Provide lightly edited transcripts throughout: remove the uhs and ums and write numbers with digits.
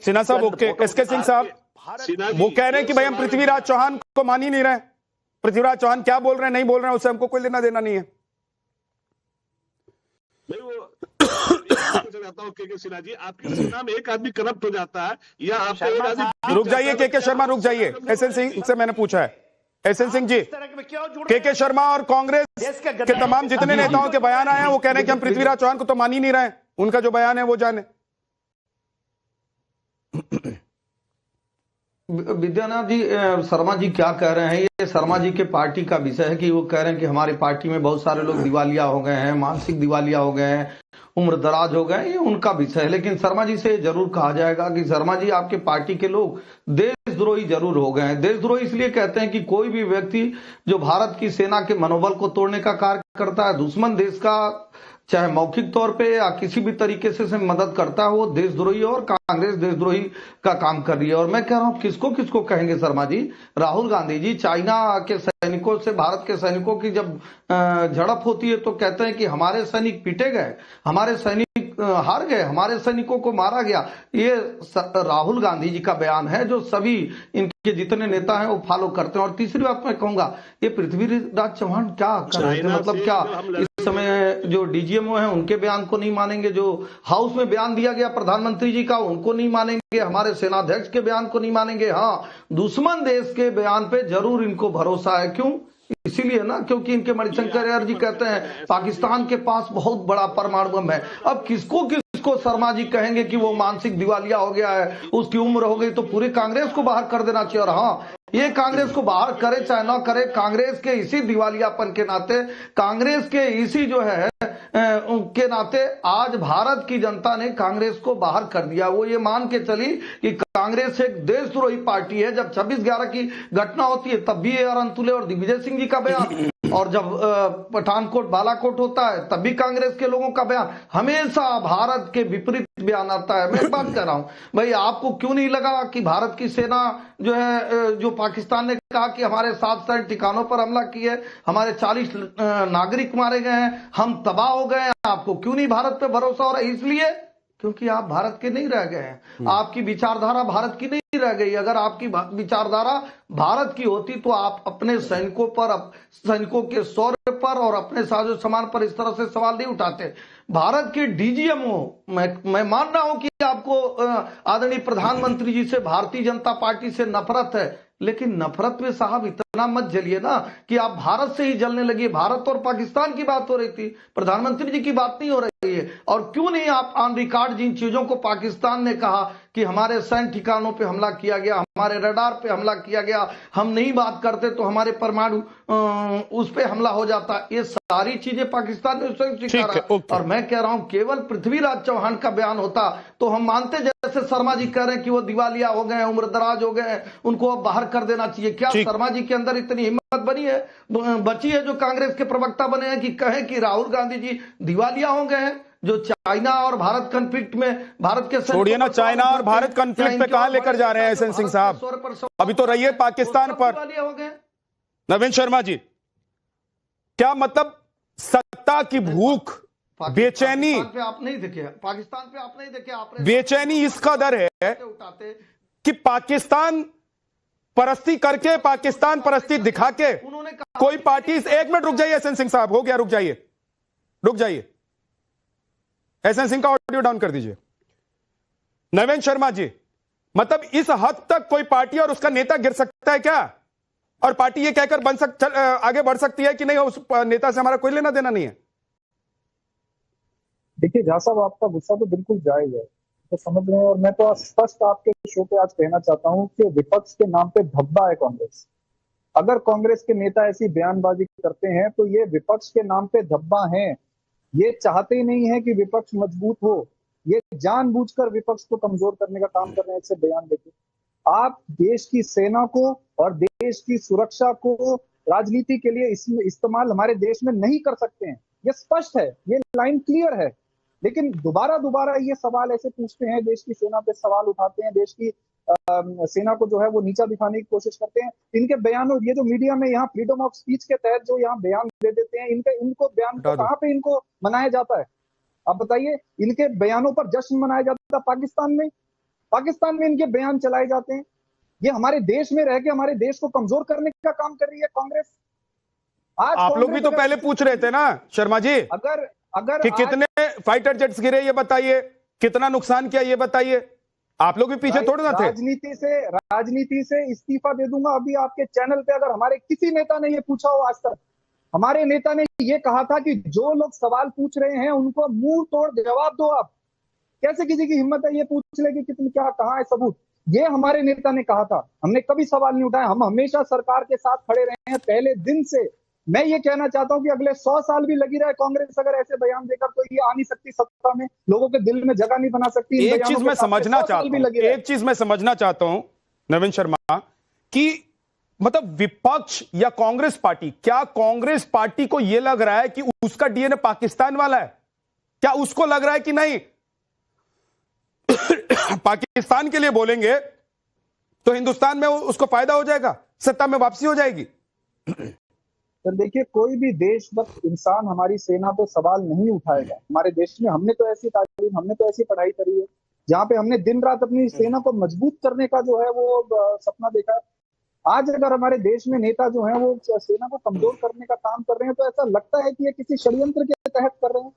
सिन्हा साहब, okay, SK Singh साहब वो कह रहे हैं कि भाई हम पृथ्वीराज चौहान को मान ही नहीं रहे। पृथ्वीराज चौहान क्या बोल रहे हैं नहीं बोल रहे हैं उससे हमको कोई लेना देना नहीं है। चाहता हूं के सिन्हा जी, आपकी सेना में एक आदमी करप्ट हो जाता है या आपको एक आदमी। रुक जाइए के शर्मा, रुक जाइए। एसएन सिंह से मैंने पूछा है। एसएन सिंह जी, के शर्मा और कांग्रेस के तमाम जितने नेताओं के बयान आए हैं वो कह रहे हैं कि हम पृथ्वीराज चौहान को तो मान ही नहीं रहे। उनका जो बयान है वो जाने। विद्यानाथ जी, शर्मा जी क्या कह रहे हैं, ये शर्मा जी के पार्टी का विषय है कि वो कह रहे हैं कि हमारी पार्टी में बहुत सारे लोग दिवालिया हो गए हैं, मानसिक दिवालिया हो गए हैं, उम्र दराज हो गए, ये उनका विषय है। लेकिन शर्मा जी से जरूर कहा जाएगा कि शर्मा जी आपके पार्टी के लोग देशद्रोही जरूर हो गए हैं। देशद्रोही इसलिए कहते हैं कि कोई भी व्यक्ति जो भारत की सेना के मनोबल को तोड़ने का कार्य करता है, दुश्मन देश का चाहे मौखिक तौर पे या किसी भी तरीके से मदद करता है, वो देशद्रोही और कांग्रेस देशद्रोही का काम कर रही है। और मैं कह रहा हूं किसको किसको कहेंगे शर्मा जी, राहुल गांधी जी चाइना के सैनिकों से भारत के सैनिकों की जब झड़प होती है तो कहते हैं कि हमारे सैनिक पीटे गए, हमारे सैनिक हार गए, हमारे सैनिकों को मारा गया। ये राहुल गांधी जी का बयान है जो सभी इनके जितने नेता हैं वो फॉलो करते हैं। और तीसरी बात मैं कहूंगा, ये पृथ्वीराज चौहान क्या कर रहे थे, मतलब क्या इस समय जो डीजीएमओ हैं उनके बयान को नहीं मानेंगे, जो हाउस में बयान दिया गया प्रधानमंत्री जी का उनको नहीं मानेंगे, हमारे सेनाध्यक्ष के बयान को नहीं मानेंगे। हाँ, दुश्मन देश के बयान पे जरूर इनको भरोसा है। क्यों? इसीलिए ना क्योंकि इनके मणिशंकर अय्यर जी कहते हैं पाकिस्तान के पास बहुत बड़ा परमाणु बम है। अब किसको किसको शर्मा जी कहेंगे कि वो मानसिक दिवालिया हो गया है, उसकी उम्र हो गई, तो पूरी कांग्रेस को बाहर कर देना चाहिए। और हाँ, ये कांग्रेस को बाहर करे चाहे ना करे, कांग्रेस के इसी दिवालियापन के नाते, कांग्रेस के इसी जो है के नाते आज भारत की जनता ने कांग्रेस को बाहर कर दिया। वो ये मान के चली कि कांग्रेस एक देशद्रोही पार्टी है। जब 26/11 की घटना होती है तब भी अरुण और दिग्विजय सिंह जी का बयान, और जब पठानकोट बालाकोट होता है तब भी कांग्रेस के लोगों का बयान, हमेशा भारत के विपरीत बयान आता है। मैं एक बात कह रहा हूं भाई, आपको क्यों नहीं लगा कि भारत की सेना जो है, जो पाकिस्तान ने कहा कि हमारे 7 ठिकानों पर हमला किए, हमारे 40 नागरिक मारे गए हैं, हम तबाह हो गए हैं, आपको क्यों नहीं भारत पे भरोसा हो रहा है? इसलिए क्योंकि आप भारत के नहीं रह गए हैं, आपकी विचारधारा भारत की नहीं रह गई। अगर आपकी विचारधारा भारत की होती तो आप अपने सैनिकों पर, सैनिकों के शौर्य पर और अपने साजो सामान पर इस तरह से सवाल नहीं उठाते। भारत के डीजीएमओ, मैं मान रहा हूं कि आपको आदरणीय प्रधानमंत्री जी से, भारतीय जनता पार्टी से नफरत है, लेकिन नफरत में साहब इतना मत जलिए ना कि आप भारत से ही जलने लगिए। भारत और पाकिस्तान की बात हो रही थी, प्रधानमंत्री जी की बात नहीं हो रही है। और क्यों नहीं आप ऑन रिकॉर्ड जिन चीजों को पाकिस्तान ने कहा कि हमारे सैन्य ठिकानों पे हमला किया गया, हमारे रडार पे हमला किया गया, हम नहीं बात करते तो हमारे परमाणु उस पे हमला हो जाता, ये सारी चीजें पाकिस्तान ने स्वयं स्वीकारा। और मैं कह रहा हूं केवल पृथ्वीराज चौहान का बयान होता तो हम मानते, जैसे शर्मा जी कह रहे हैं कि वो दिवालिया हो गए, उम्र दराज हो गए, उनको अब बाहर कर देना चाहिए। क्या शर्मा जी के अंदर इतनी हिम्मत बची है जो कांग्रेस के प्रवक्ता बने हैं कि कहें कि राहुल गांधी जी दिवालिया हो गए हैं? जो चाइना और भारत कॉन्फ्लिक्ट में भारत के, छोड़िए ना चाइना और भारत कॉन्फ्लिक्ट पे कहां लेकर जा रहे हैं एसएन सिंह साहब, अभी तो रहिए पाकिस्तान पर। नवीन शर्मा जी, क्या मतलब सत्ता की भूख, बेचैनी पे आप नहीं देखे, पाकिस्तान पे आप नहीं देखे, बेचैनी इस कदर है कि पाकिस्तान परस्ती करके, पाकिस्तान परस्ती दिखा के कोई पार्टी, एक मिनट रुक जाइए एसएन सिंह साहब, हो गया, रुक जाइए, रुक जाइए, एसएन सिंह का ऑडियो डाउन कर दीजिए। नवीन शर्मा जी, मतलब इस हद तक कोई पार्टी और उसका नेता गिर सकता है क्या? और पार्टी ये कहकर आगे बढ़ सकती है कि नहीं उस नेता से हमारा कोई लेना देना नहीं है? देखिए झा साहब, आपका गुस्सा तो बिल्कुल जायज है, तो समझ रहे हैं। और मैं तो स्पष्ट आपके शो पे आज कहना चाहता हूं कि विपक्ष के नाम पे धब्बा है कांग्रेस। अगर कांग्रेस के नेता ऐसी बयानबाजी करते हैं तो ये विपक्ष के नाम पे धब्बा है। ये चाहते ही नहीं है कि विपक्ष मजबूत हो, ये जानबूझकर विपक्ष को कमजोर करने का काम कर रहे हैं। इससे बयान देते, आप देश की सेना को और देश की सुरक्षा को राजनीति के लिए इस्तेमाल हमारे देश में नहीं कर सकते हैं। ये स्पष्ट है, ये लाइन क्लियर है। लेकिन दोबारा ये सवाल ऐसे पूछते हैं, देश की सेना पे सवाल उठाते हैं, देश की सेना को जो है वो नीचा दिखाने की कोशिश करते हैं। इनके बयानों, ये जो मीडिया में यहाँ फ्रीडम ऑफ स्पीच के तहत जो यहाँ बयान दे देते हैं, इनको बयान को कहाँ पे इनको मनाया जाता है? आप बताइए, इनके बयानों पर जश्न मनाया जाता है पाकिस्तान में? पाकिस्तान में इनके बयान चलाए जाते हैं। ये हमारे देश में रह के हमारे देश को कमजोर करने का काम कर रही है कांग्रेस। आज आप लोग भी तो पहले पूछ रहे थे ना शर्मा जी, अगर अगर कि कितने फाइटर जेट्स गिरे ये बताइए, कितना नुकसान किया ये बताइए। आप लोग भी पीछे थोड़े ना थे। राजनीति से इस्तीफा दे दूंगा अभी आपके चैनल पे। अगर हमारे किसी नेता ने ये पूछा हो आज तक, हमारे नेता ने ये कहा था कि जो लोग सवाल पूछ रहे हैं उनको मुंह तोड़ जवाब दो। आप कैसे किसी की हिम्मत है ये पूछ ले कि कितने क्या कहाँ है सबूत? ये हमारे नेता ने कहा था। हमने कभी सवाल नहीं उठाया। हम हमेशा सरकार के साथ खड़े रहे हैं पहले दिन से। मैं ये कहना चाहता हूं कि अगले 100 साल भी लगी रहे कांग्रेस अगर ऐसे बयान देकर, तो ये आ नहीं सकती सत्ता में, लोगों के दिल में जगह नहीं बना सकती। एक चीज मैं समझना चाहता हूं नवीन शर्मा, कि मतलब विपक्ष या कांग्रेस पार्टी, क्या कांग्रेस पार्टी को यह लग रहा है कि उसका डीएनए पाकिस्तान वाला है? क्या उसको लग रहा है कि नहीं पाकिस्तान के लिए बोलेंगे तो हिंदुस्तान में उसको फायदा हो जाएगा, सत्ता में वापसी हो जाएगी? तो देखिए, कोई भी देशभक्त इंसान हमारी सेना पे सवाल नहीं उठाएगा। हमारे देश में हमने तो ऐसी तालीम, हमने तो ऐसी पढ़ाई करी है जहां पे हमने दिन रात अपनी सेना को मजबूत करने का जो है वो सपना देखा है। आज अगर हमारे देश में नेता जो है वो सेना को कमजोर करने का काम कर रहे हैं, तो ऐसा लगता है कि ये किसी षड्यंत्र के तहत कर रहे हैं।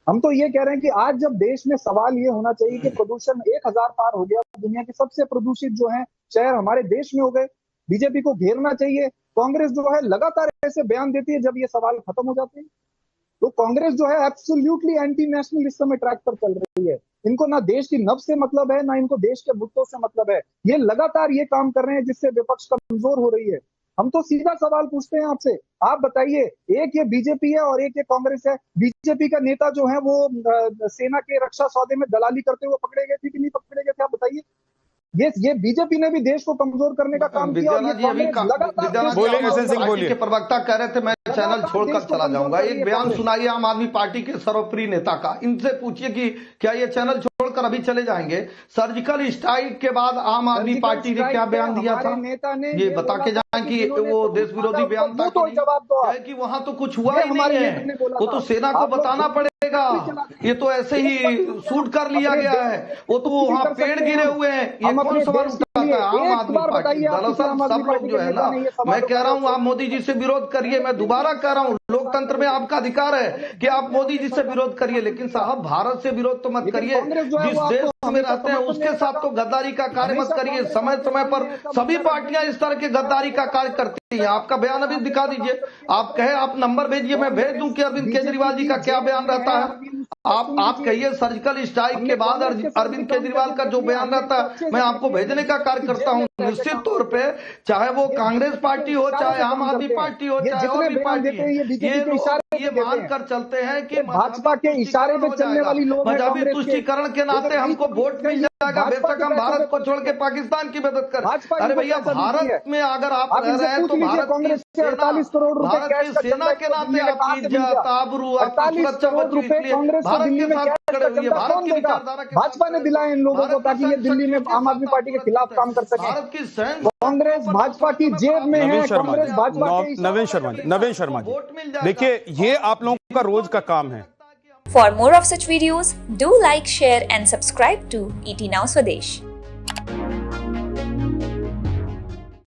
हम तो ये कह रहे हैं कि आज जब देश में सवाल ये होना चाहिए कि प्रदूषण 1000 पार हो गया, दुनिया के सबसे प्रदूषित जो है शहर हमारे देश में हो गए, बीजेपी को घेरना चाहिए। कांग्रेस जो है लगातार ऐसे बयान देती है, जब ये सवाल खत्म हो जाते हैं तो कांग्रेस जो है एब्सोल्युटली एंटी नेशनल इस समय ट्रैक पर चल रही है। इनको ना देश की नब्ज से मतलब है, ना इनको देश के मुद्दों से मतलब है। ये लगातार ये काम कर रहे हैं जिससे विपक्ष कमजोर हो रही है। हम तो सीधा सवाल पूछते हैं आपसे, आप बताइए, एक ये बीजेपी है और एक ये कांग्रेस है। बीजेपी का नेता जो है वो सेना के रक्षा सौदे में दलाली करते हुए पकड़े गए थे कि नहीं पकड़े गए थे? आप बताइए। ये बीजेपी ने भी देश को कमजोर करने का काम किया। के प्रवक्ता कह रहे थे मैं चैनल छोड़कर चला जाऊंगा। एक बयान सुनाइए आम आदमी पार्टी के सर्वप्रिय नेता का, इनसे पूछिए कि क्या ये चैनल छोड़कर अभी चले जाएंगे? सर्जिकल स्ट्राइक के बाद आम आदमी पार्टी ने क्या बयान दिया था, नेता ने ये बता के जाएं कि वो देश विरोधी बयान था कि वहां तो कुछ हुआ ही नहीं है, वो तो सेना को बताना पड़ेगा, ये तो ऐसे ही शूट कर लिया गया है, वो तो वहां पेड़ गिरे हुए हैं। ये कौन सवाल उठाता है? आम आदमी पार्टी। दरअसल सब लोग जो है ना, मैं कह रहा हूँ आप मोदी जी से विरोध करिए, मैं दोबारा कह रहा हूँ लोकतंत्र में आपका अधिकार है कि आप मोदी जी से विरोध करिए, लेकिन साहब भारत से विरोध तो मत करिए। जिस देश में रहते हैं उसके साथ तो गद्दारी का कार्य मत करिए। समय समय पर सभी पार्टियां इस तरह के गद्दारी का कार्य करती हैं। आपका बयान अभी दिखा दीजिए, आप कहे आप नंबर भेजिए, मैं भेज दूं कि अरविंद केजरीवाल जी का क्या बयान रहता है। आप कहिए सर्जिकल स्ट्राइक के बाद अरविंद केजरीवाल का जो बयान रहता है मैं आपको भेजने का कार्य करता हूं। निश्चित तौर पे चाहे वो कांग्रेस पार्टी हो, चाहे आम आदमी पार्टी हो, चाहे और भी पार्टी है, ये मानकर चलते हैं कि भाजपा के इशारे पे चलने वाली लोग मजहबी तुष्टीकरण के नाते हमको वोट मिल जाएगा, बेशक हम भारत को छोड़ के पाकिस्तान की मदद करें। अरे भैया, भारत में अगर आप रह रहे हैं तो भारत की 48 करोड़ रुपए भारत की सेना के नाते आपकी इज्जत, आबरू, आपकी सुरक्षा बची, इसलिए भारत के साथ खड़े हुए भारत की विचारधारा के भाजपा ने दिलाए इन लोगों को ताकि ये दिल्ली में आम आदमी पार्टी के खिलाफ काम कर सके। भारत की कांग्रेस भाजपा की जेब में है। कांग्रेस भाजपा के नवीन शर्मा जी, देखिए ये आप लोगों का रोज का काम है। For more of such videos, do like, share and subscribe to ET Now Swadesh.